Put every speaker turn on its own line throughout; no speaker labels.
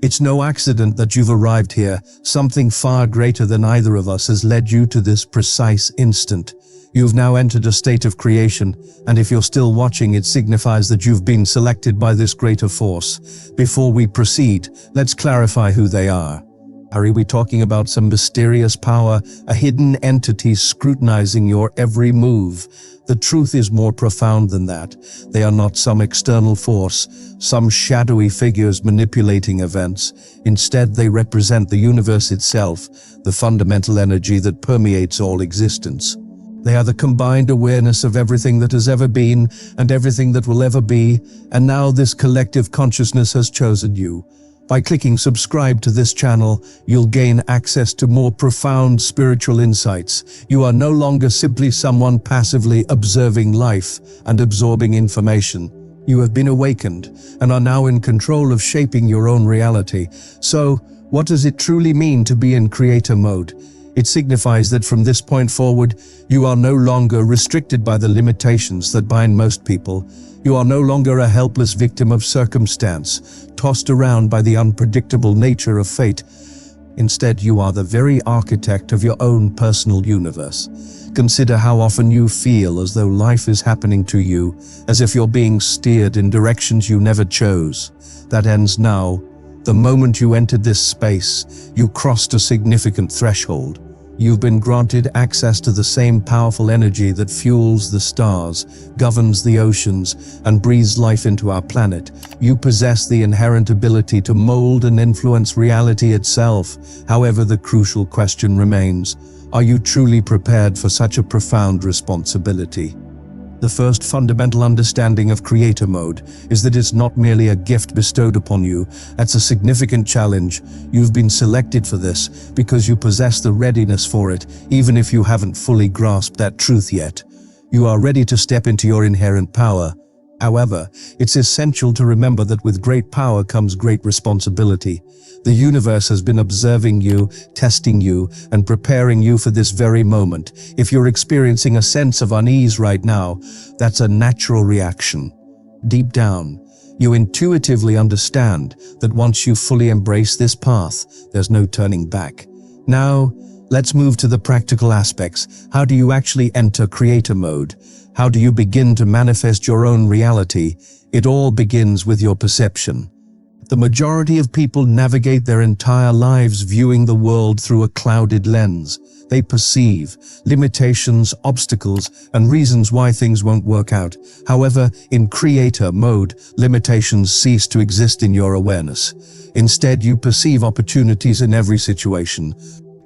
It's no accident that you've arrived here. Something far greater than either of us has led you to this precise instant. You've now entered a state of creation, and if you're still watching, it signifies that you've been selected by this greater force. Before we proceed, let's clarify who they are. Are we talking about some mysterious power, a hidden entity scrutinizing your every move? The truth is more profound than that. They are not some external force, some shadowy figures manipulating events. Instead, they represent the universe itself, the fundamental energy that permeates all existence. They are the combined awareness of everything that has ever been and everything that will ever be, and now this collective consciousness has chosen you. By clicking subscribe to this channel, you'll gain access to more profound spiritual insights. You are no longer simply someone passively observing life and absorbing information. You have been awakened and are now in control of shaping your own reality. So, what does it truly mean to be in creator mode? It signifies that from this point forward, you are no longer restricted by the limitations that bind most people. You are no longer a helpless victim of circumstance, tossed around by the unpredictable nature of fate. Instead, you are the very architect of your own personal universe. Consider how often you feel as though life is happening to you, as if you're being steered in directions you never chose. That ends now. The moment you entered this space, you crossed a significant threshold. You've been granted access to the same powerful energy that fuels the stars, governs the oceans, and breathes life into our planet. You possess the inherent ability to mold and influence reality itself. However, the crucial question remains, are you truly prepared for such a profound responsibility? The first fundamental understanding of creator mode is that it's not merely a gift bestowed upon you. That's a significant challenge. You've been selected for this because you possess the readiness for it, even if you haven't fully grasped that truth yet. You are ready to step into your inherent power. However, it's essential to remember that with great power comes great responsibility. The universe has been observing you, testing you, and preparing you for this very moment. If you're experiencing a sense of unease right now, that's a natural reaction. Deep down, you intuitively understand that once you fully embrace this path, there's no turning back. Now, let's move to the practical aspects. How do you actually enter creator mode? How do you begin to manifest your own reality? It all begins with your perception. The majority of people navigate their entire lives viewing the world through a clouded lens. They perceive limitations, obstacles, and reasons why things won't work out. However, in creator mode, limitations cease to exist in your awareness. Instead, you perceive opportunities in every situation.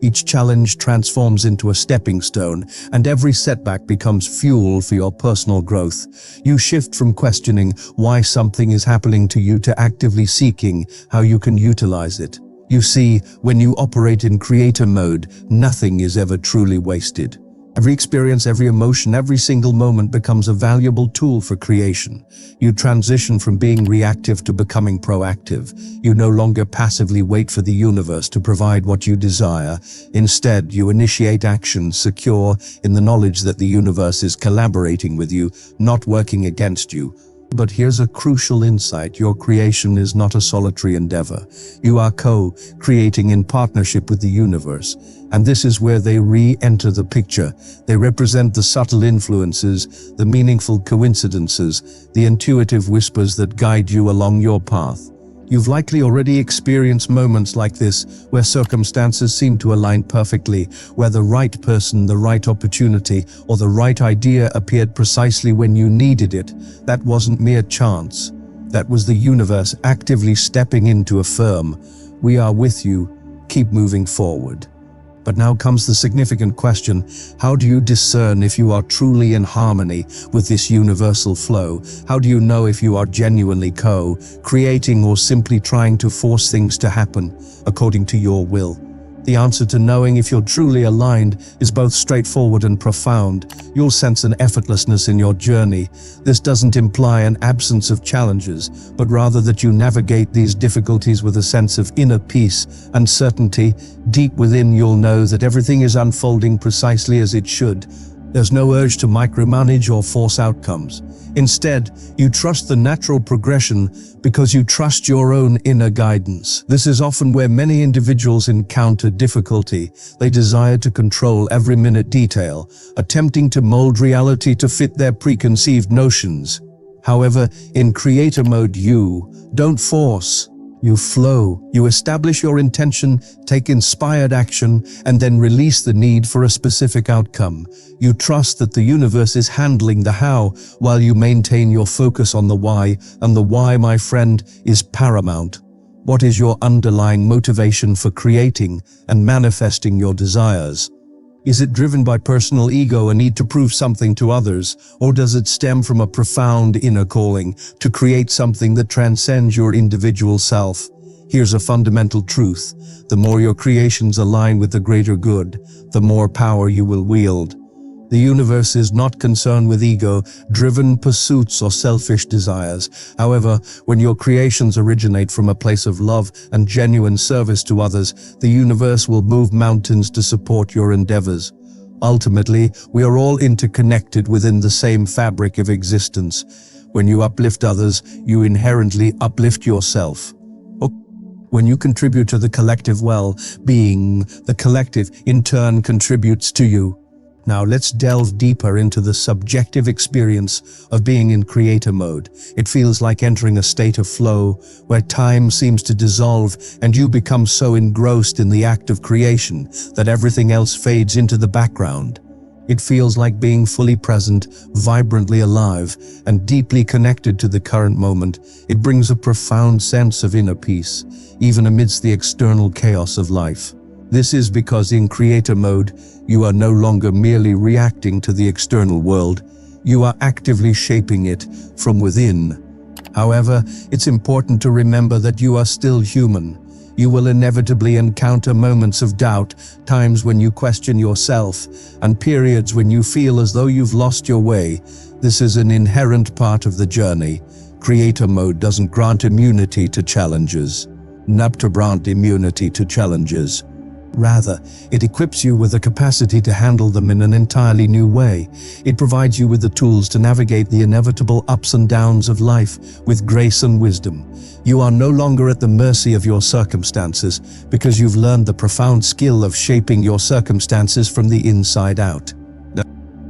Each challenge transforms into a stepping stone, and every setback becomes fuel for your personal growth. You shift from questioning why something is happening to you to actively seeking how you can utilize it. You see, when you operate in creator mode, nothing is ever truly wasted. Every experience, every emotion, every single moment becomes a valuable tool for creation. You transition from being reactive to becoming proactive. You no longer passively wait for the universe to provide what you desire. Instead, you initiate action, secure in the knowledge that the universe is collaborating with you, not working against you. But here's a crucial insight. Your creation is not a solitary endeavor. You are co-creating in partnership with the universe. And this is where they re-enter the picture. They represent the subtle influences, the meaningful coincidences, the intuitive whispers that guide you along your path. You've likely already experienced moments like this, where circumstances seem to align perfectly, where the right person, the right opportunity, or the right idea appeared precisely when you needed it. That wasn't mere chance. That was the universe actively stepping in to affirm, "We are with you, keep moving forward." But now comes the significant question, how do you discern if you are truly in harmony with this universal flow? How do you know if you are genuinely co-creating or simply trying to force things to happen according to your will? The answer to knowing if you're truly aligned is both straightforward and profound. You'll sense an effortlessness in your journey. This doesn't imply an absence of challenges, but rather that you navigate these difficulties with a sense of inner peace and certainty. Deep within, you'll know that everything is unfolding precisely as it should. There's no urge to micromanage or force outcomes. Instead, you trust the natural progression because you trust your own inner guidance. This is often where many individuals encounter difficulty. They desire to control every minute detail, attempting to mold reality to fit their preconceived notions. However, in creator mode, you don't force. You flow, you establish your intention, take inspired action, and then release the need for a specific outcome. You trust that the universe is handling the how, while you maintain your focus on the why, and the why, my friend, is paramount. What is your underlying motivation for creating and manifesting your desires? Is it driven by personal ego, a need to prove something to others, or does it stem from a profound inner calling to create something that transcends your individual self? Here's a fundamental truth. The more your creations align with the greater good, the more power you will wield. The universe is not concerned with ego-driven pursuits or selfish desires. However, when your creations originate from a place of love and genuine service to others, the universe will move mountains to support your endeavors. Ultimately, we are all interconnected within the same fabric of existence. When you uplift others, you inherently uplift yourself. When you contribute to the collective well-being, the collective in turn contributes to you. Now let's delve deeper into the subjective experience of being in creator mode. It feels like entering a state of flow where time seems to dissolve and you become so engrossed in the act of creation that everything else fades into the background. It feels like being fully present, vibrantly alive, and deeply connected to the current moment. It brings a profound sense of inner peace, even amidst the external chaos of life. This is because in creator mode, you are no longer merely reacting to the external world, you are actively shaping it from within. However, it's important to remember that you are still human. You will inevitably encounter moments of doubt, times when you question yourself, and periods when you feel as though you've lost your way. This is an inherent part of the journey. Creator mode doesn't grant immunity to challenges. Rather, it equips you with the capacity to handle them in an entirely new way. It provides you with the tools to navigate the inevitable ups and downs of life with grace and wisdom. You are no longer at the mercy of your circumstances because you've learned the profound skill of shaping your circumstances from the inside out.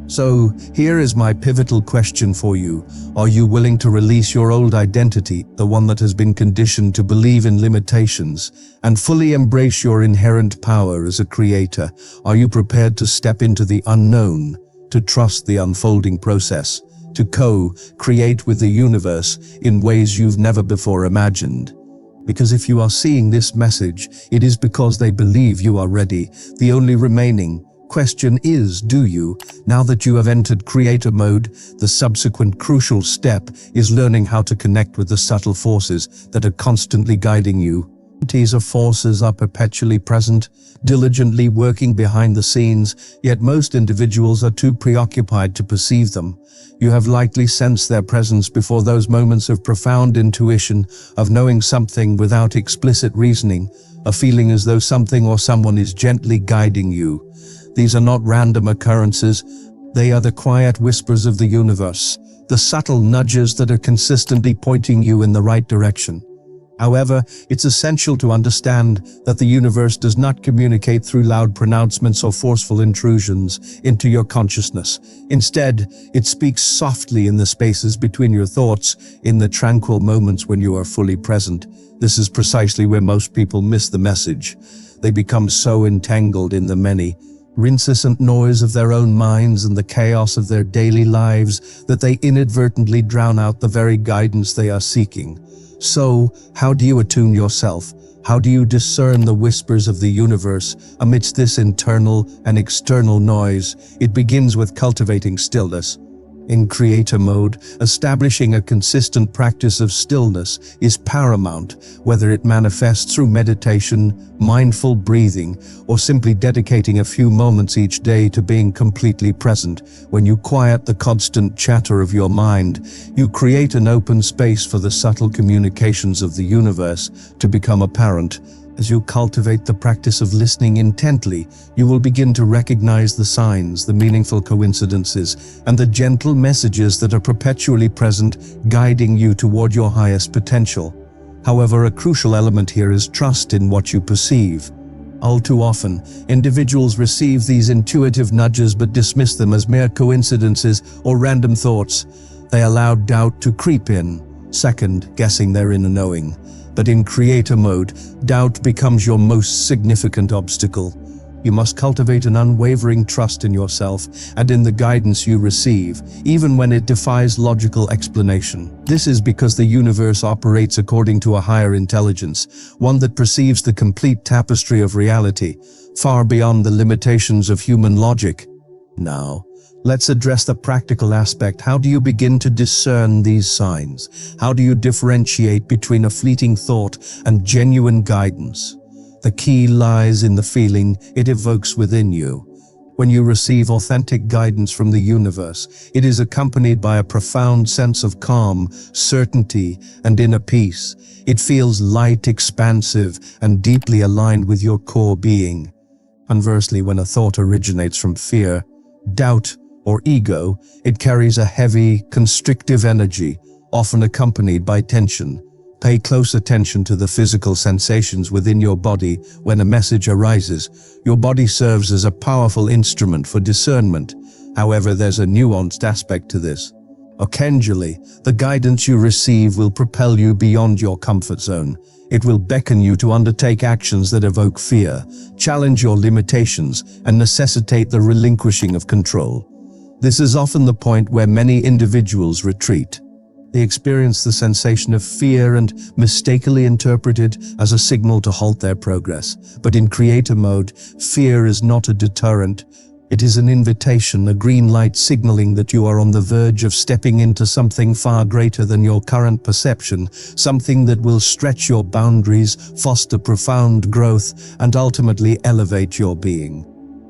So, here is my pivotal question for you. Are you willing to release your old identity, the one that has been conditioned to believe in limitations, and fully embrace your inherent power as a creator? Are you prepared to step into the unknown, to trust the unfolding process, to co-create with the universe in ways you've never before imagined? Because if you are seeing this message, it is because they believe you are ready. The only remaining question is, do you? Now that you have entered creator mode, the subsequent crucial step is learning how to connect with the subtle forces that are constantly guiding you. These forces are perpetually present, diligently working behind the scenes, yet most individuals are too preoccupied to perceive them. You have likely sensed their presence before, those moments of profound intuition, of knowing something without explicit reasoning, a feeling as though something or someone is gently guiding you. These are not random occurrences, they are the quiet whispers of the universe, the subtle nudges that are consistently pointing you in the right direction. However, it's essential to understand that the universe does not communicate through loud pronouncements or forceful intrusions into your consciousness. Instead, it speaks softly in the spaces between your thoughts, in the tranquil moments when you are fully present. This is precisely where most people miss the message. They become so entangled in the many, incessant noise of their own minds and the chaos of their daily lives that they inadvertently drown out the very guidance they are seeking. So, how do you attune yourself? How do you discern the whispers of the universe amidst this internal and external noise? It begins with cultivating stillness. In creator mode, establishing a consistent practice of stillness is paramount, whether it manifests through meditation, mindful breathing, or simply dedicating a few moments each day to being completely present. When you quiet the constant chatter of your mind, you create an open space for the subtle communications of the universe to become apparent. As you cultivate the practice of listening intently, you will begin to recognize the signs, the meaningful coincidences, and the gentle messages that are perpetually present, guiding you toward your highest potential. However, a crucial element here is trust in what you perceive. All too often, individuals receive these intuitive nudges but dismiss them as mere coincidences or random thoughts. They allow doubt to creep in, second-guessing their inner knowing. But in creator mode, doubt becomes your most significant obstacle. You must cultivate an unwavering trust in yourself and in the guidance you receive, even when it defies logical explanation. This is because the universe operates according to a higher intelligence, one that perceives the complete tapestry of reality, far beyond the limitations of human logic. Now, let's address the practical aspect. How do you begin to discern these signs? How do you differentiate between a fleeting thought and genuine guidance? The key lies in the feeling it evokes within you. When you receive authentic guidance from the universe, it is accompanied by a profound sense of calm, certainty, and inner peace. It feels light, expansive, and deeply aligned with your core being. Conversely, when a thought originates from fear, doubt, or ego, it carries a heavy, constrictive energy, often accompanied by tension. Pay close attention to the physical sensations within your body when a message arises. Your body serves as a powerful instrument for discernment. However, there's a nuanced aspect to this. Occasionally, the guidance you receive will propel you beyond your comfort zone. It will beckon you to undertake actions that evoke fear, challenge your limitations, and necessitate the relinquishing of control. This is often the point where many individuals retreat. They experience the sensation of fear and mistakenly interpret it as a signal to halt their progress. But in creator mode, fear is not a deterrent. It is an invitation, a green light signaling that you are on the verge of stepping into something far greater than your current perception, something that will stretch your boundaries, foster profound growth, and ultimately elevate your being.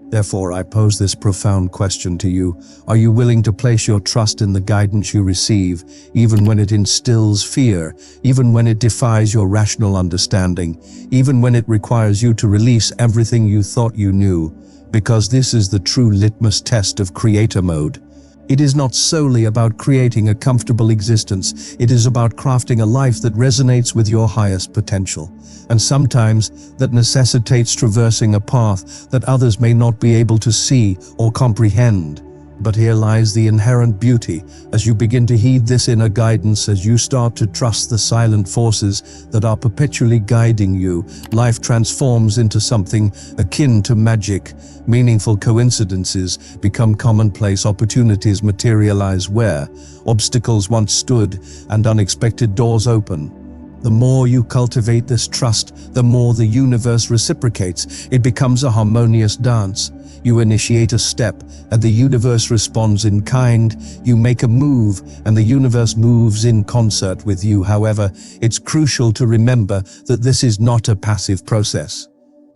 Therefore, I pose this profound question to you. Are you willing to place your trust in the guidance you receive, even when it instills fear, even when it defies your rational understanding, even when it requires you to release everything you thought you knew? Because this is the true litmus test of creator mode. It is not solely about creating a comfortable existence. It is about crafting a life that resonates with your highest potential. And sometimes that necessitates traversing a path that others may not be able to see or comprehend. But here lies the inherent beauty. As you begin to heed this inner guidance, as you start to trust the silent forces that are perpetually guiding you, life transforms into something akin to magic. Meaningful coincidences become commonplace. Opportunities materialize where obstacles once stood, and unexpected doors open. The more you cultivate this trust, the more the universe reciprocates. It becomes a harmonious dance. You initiate a step, and the universe responds in kind. You make a move, and the universe moves in concert with you. However, it's crucial to remember that this is not a passive process.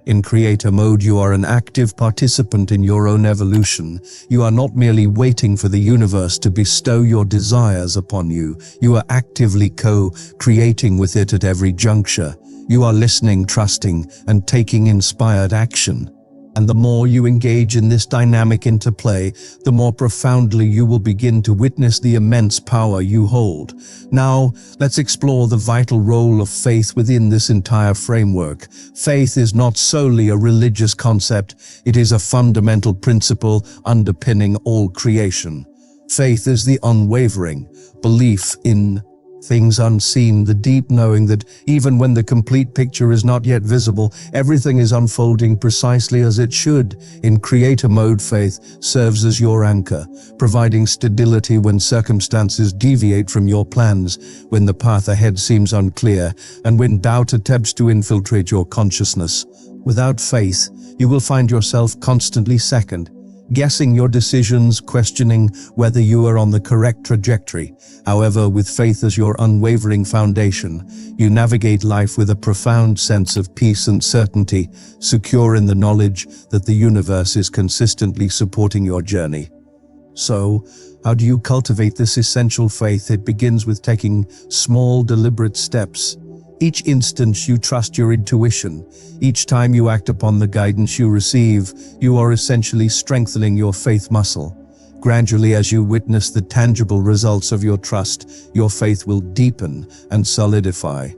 In creator mode, you are an active participant in your own evolution. You are not merely waiting for the universe to bestow your desires upon you. You are actively co-creating with it at every juncture. You are listening, trusting, and taking inspired action. And the more you engage in this dynamic interplay, the more profoundly you will begin to witness the immense power you hold. Now, let's explore the vital role of faith within this entire framework. Faith is not solely a religious concept. It is a fundamental principle underpinning all creation. Faith is the unwavering belief in things unseen, the deep knowing that even when the complete picture is not yet visible, everything is unfolding precisely as it should. In creator mode, faith serves as your anchor, providing stability when circumstances deviate from your plans, when the path ahead seems unclear, and when doubt attempts to infiltrate your consciousness. Without faith, you will find yourself constantly second-guessing your decisions, questioning whether you are on the correct trajectory. However, with faith as your unwavering foundation, you navigate life with a profound sense of peace and certainty, secure in the knowledge that the universe is consistently supporting your journey. So, how do you cultivate this essential faith? It begins with taking small, deliberate steps. Each instance you trust your intuition. Each time you act upon the guidance you receive, you are essentially strengthening your faith muscle. Gradually, as you witness the tangible results of your trust, your faith will deepen and solidify.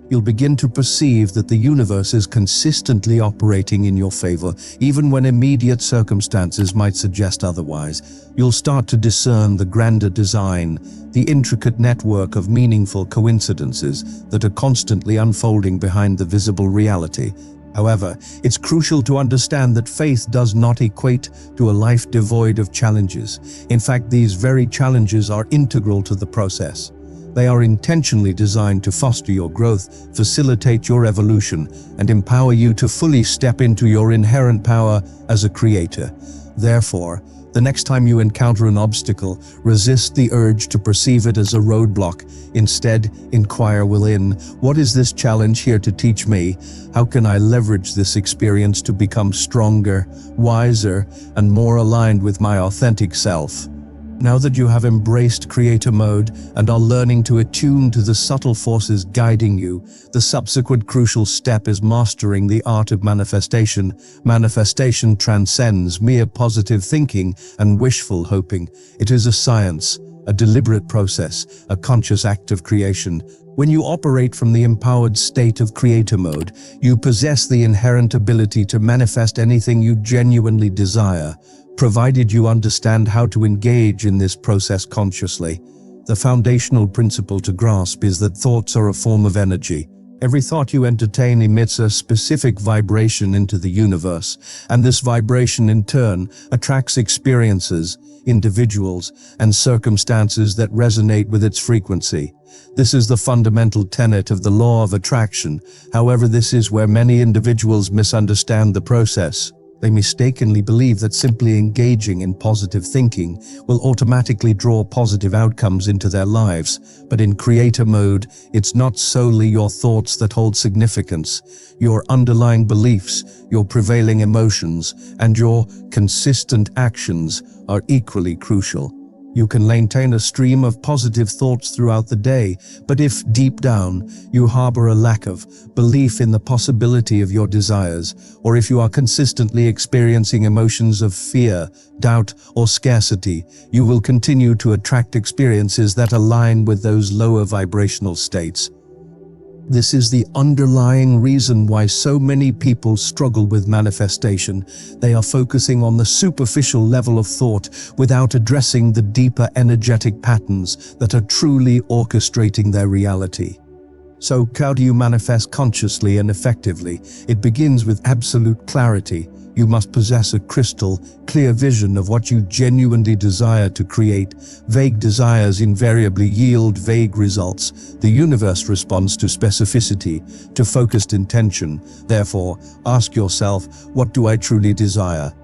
You'll begin to perceive that the universe is consistently operating in your favor, even when immediate circumstances might suggest otherwise. You'll start to discern the grander design, the intricate network of meaningful coincidences that are constantly unfolding behind the visible reality. However, it's crucial to understand that faith does not equate to a life devoid of challenges. In fact, these very challenges are integral to the process. They are intentionally designed to foster your growth, facilitate your evolution, and empower you to fully step into your inherent power as a creator. Therefore, the next time you encounter an obstacle, resist the urge to perceive it as a roadblock. Instead, inquire within, what is this challenge here to teach me? How can I leverage this experience to become stronger, wiser, and more aligned with my authentic self? Now that you have embraced creator mode and are learning to attune to the subtle forces guiding you, the subsequent crucial step is mastering the art of manifestation. Manifestation transcends mere positive thinking and wishful hoping. It is a science, a deliberate process, a conscious act of creation. When you operate from the empowered state of creator mode, you possess the inherent ability to manifest anything you genuinely desire, provided you understand how to engage in this process consciously. The foundational principle to grasp is that thoughts are a form of energy. Every thought you entertain emits a specific vibration into the universe, and this vibration in turn attracts experiences, individuals, and circumstances that resonate with its frequency. This is the fundamental tenet of the law of attraction. However, this is where many individuals misunderstand the process. They mistakenly believe that simply engaging in positive thinking will automatically draw positive outcomes into their lives. But in creator mode, it's not solely your thoughts that hold significance. Your underlying beliefs, your prevailing emotions, and your consistent actions are equally crucial. You can maintain a stream of positive thoughts throughout the day, but if deep down you harbor a lack of belief in the possibility of your desires, or if you are consistently experiencing emotions of fear, doubt, or scarcity, you will continue to attract experiences that align with those lower vibrational states. This is the underlying reason why so many people struggle with manifestation. They are focusing on the superficial level of thought without addressing the deeper energetic patterns that are truly orchestrating their reality. So, how do you manifest consciously and effectively? It begins with absolute clarity. You must possess a crystal clear vision of what you genuinely desire to create. Vague desires invariably yield vague results. The universe responds to specificity, to focused intention. Therefore, ask yourself, what do I truly desire?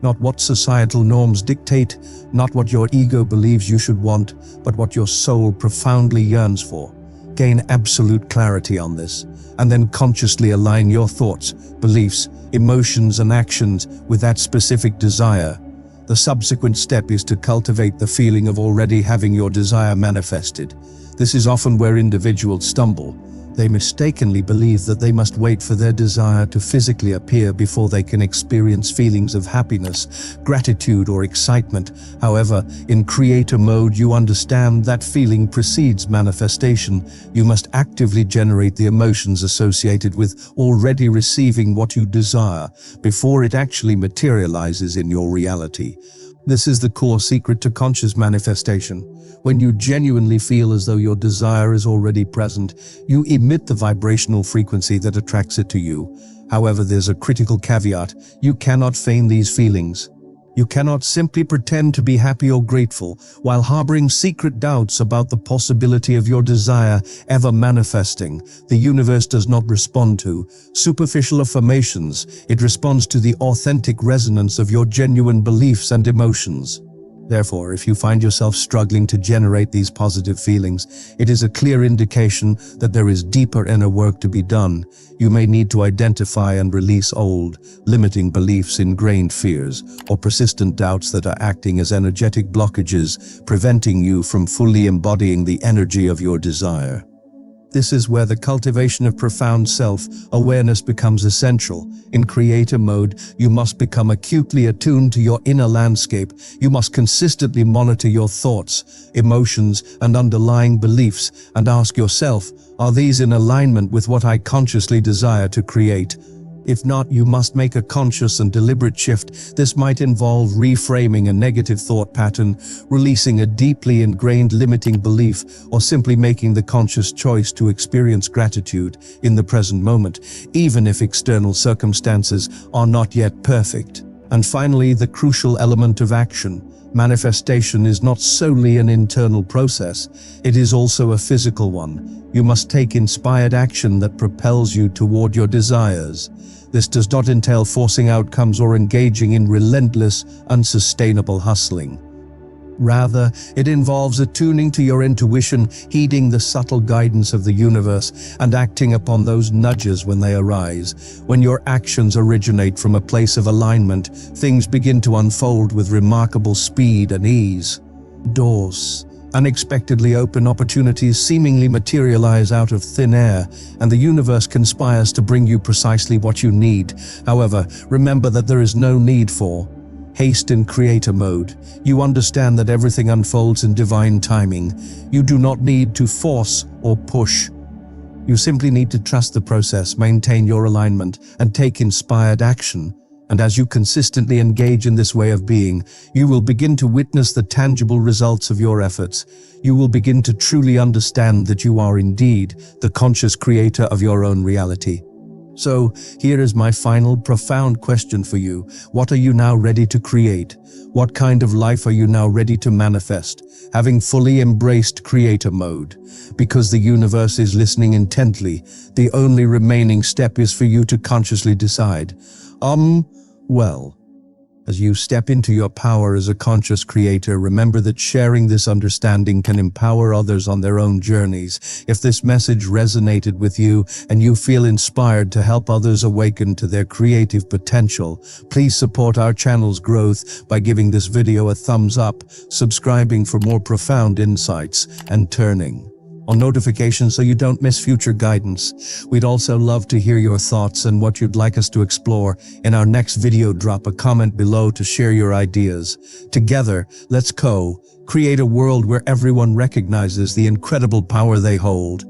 Not what societal norms dictate, not what your ego believes you should want, but what your soul profoundly yearns for. Gain absolute clarity on this, and then consciously align your thoughts, beliefs, emotions, and actions with that specific desire. The subsequent step is to cultivate the feeling of already having your desire manifested. This is often where individuals stumble. They mistakenly believe that they must wait for their desire to physically appear before they can experience feelings of happiness, gratitude, or excitement. However, in creator mode, you understand that feeling precedes manifestation. You must actively generate the emotions associated with already receiving what you desire before it actually materializes in your reality. This is the core secret to conscious manifestation. When you genuinely feel as though your desire is already present, you emit the vibrational frequency that attracts it to you. However, there's a critical caveat. You cannot feign these feelings. You cannot simply pretend to be happy or grateful while harboring secret doubts about the possibility of your desire ever manifesting. The universe does not respond to superficial affirmations. It responds to the authentic resonance of your genuine beliefs and emotions. Therefore, if you find yourself struggling to generate these positive feelings, it is a clear indication that there is deeper inner work to be done. You may need to identify and release old, limiting beliefs, ingrained fears, or persistent doubts that are acting as energetic blockages, preventing you from fully embodying the energy of your desire. This is where the cultivation of profound self-awareness becomes essential. In creator mode, you must become acutely attuned to your inner landscape. You must consistently monitor your thoughts, emotions, and underlying beliefs, and ask yourself, are these in alignment with what I consciously desire to create? If not, you must make a conscious and deliberate shift. This might involve reframing a negative thought pattern, releasing a deeply ingrained limiting belief, or simply making the conscious choice to experience gratitude in the present moment, even if external circumstances are not yet perfect. And finally, the crucial element of action. Manifestation is not solely an internal process, it is also a physical one. You must take inspired action that propels you toward your desires. This does not entail forcing outcomes or engaging in relentless, unsustainable hustling. Rather, it involves attuning to your intuition, heeding the subtle guidance of the universe, and acting upon those nudges when they arise. When your actions originate from a place of alignment, things begin to unfold with remarkable speed and ease. Doors unexpectedly open, opportunities seemingly materialize out of thin air, and the universe conspires to bring you precisely what you need. However, remember that there is no need for haste in creator mode. You understand that everything unfolds in divine timing. You do not need to force or push. You simply need to trust the process, maintain your alignment, and take inspired action. And as you consistently engage in this way of being, you will begin to witness the tangible results of your efforts. You will begin to truly understand that you are indeed the conscious creator of your own reality. So, here is my final profound question for you. What are you now ready to create? What kind of life are you now ready to manifest, having fully embraced creator mode? Because the universe is listening intently, the only remaining step is for you to consciously decide. Well, as you step into your power as a conscious creator, remember that sharing this understanding can empower others on their own journeys. If this message resonated with you and you feel inspired to help others awaken to their creative potential, please support our channel's growth by giving this video a thumbs up, subscribing for more profound insights, and turning on notifications so you don't miss future guidance. We'd also love to hear your thoughts and what you'd like us to explore in our next video. Drop a comment below to share your ideas. Together, let's create a world where everyone recognizes the incredible power they hold.